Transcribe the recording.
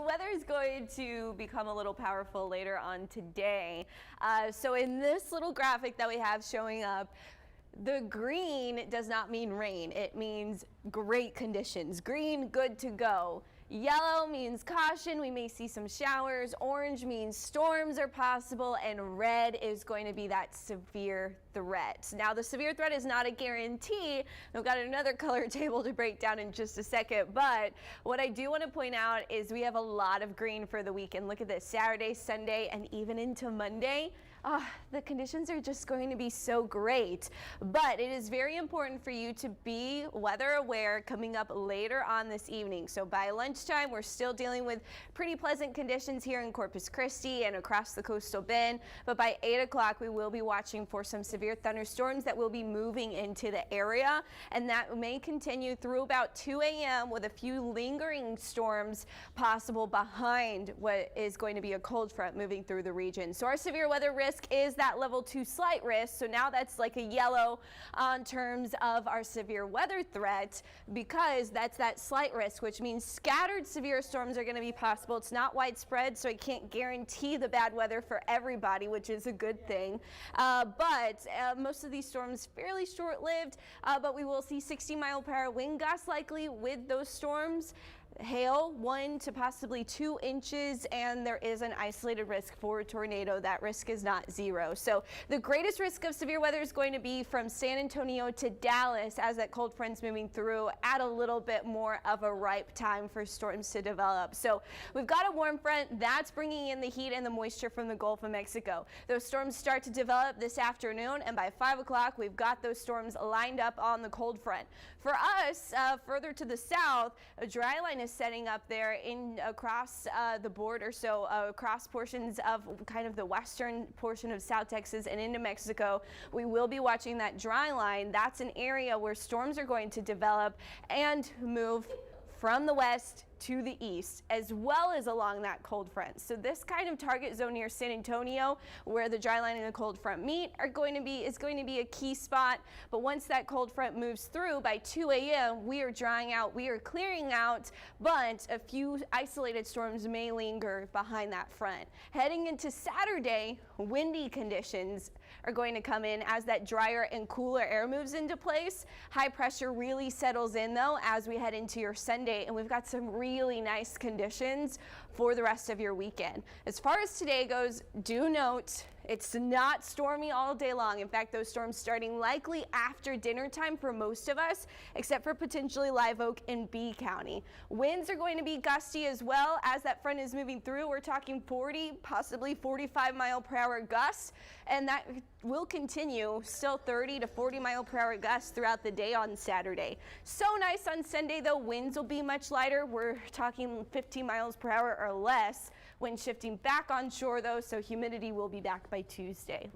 the weather is going to become a little powerful later on today. So in this little graphic that we have showing up, the green does not mean rain. It means great conditions. Green, good to go. Yellow means caution. We may see some showers. Orange means storms are possible. And red is going to be that severe threat. Now, the severe threat is not a guarantee. We've got another color table to break down in just a second. But what I do want to point out is we have a lot of green for the weekend. Look at this. Saturday, Sunday, and even into Monday. The conditions are just going to be so great. But it is very important for you to be weather aware coming up later on this evening. So by lunchtime, we're still dealing with pretty pleasant conditions here in Corpus Christi and across the coastal bend. But by 8 o'clock, we will be watching for some severe thunderstorms that will be moving into the area. And that may continue through about 2 a.m. with a few lingering storms possible behind what is going to be a cold front moving through the region. So our severe weather risk is that level 2 slight risk. So now that's like a yellow on terms of our severe weather threat, because that's that slight risk, which means scattered severe storms are going to be possible. It's not widespread, so I can't guarantee the bad weather for everybody, which is a good thing. But most of these storms fairly short-lived, but we will see 60-mile-per-hour wind gusts likely with those storms. Hail 1 to possibly 2 inches, and there is an isolated risk for a tornado. That risk is not 0. So the greatest risk of severe weather is going to be from San Antonio to Dallas as that cold front's moving through at a little bit more of a ripe time for storms to develop. So we've got a warm front that's bringing in the heat and the moisture from the Gulf of Mexico. Those storms start to develop this afternoon, and by 5 o'clock we've got those storms lined up on the cold front. For us, further to the south, a dry line is setting up there in across the border, so across portions of kind of the western portion of South Texas and into Mexico. We will be watching that dry line. That's an area where storms are going to develop and move from the west to the east, as well as along that cold front. So this kind of target zone near San Antonio, where the dry line and the cold front meet, is going to be a key spot. But once that cold front moves through by 2 a.m., we are drying out, we are clearing out, but a few isolated storms may linger behind that front. Heading into Saturday, windy conditions are going to come in as that drier and cooler air moves into place. High pressure really settles in though as we head into your Sunday, and we've got some really nice conditions for the rest of your weekend. As far as today goes, do note it's not stormy all day long. In fact, those storms starting likely after dinner time for most of us, except for potentially Live Oak and B County. Winds are going to be gusty as well as that front is moving through. We're talking 40, possibly 45-mile-per-hour gusts, and that will continue, still 30 to 40-mile-per-hour gusts throughout the day on Saturday. So nice on Sunday, though. Winds will be much lighter. We're talking 15 miles per hour or less when shifting back onshore, though, so humidity will be back by Tuesday.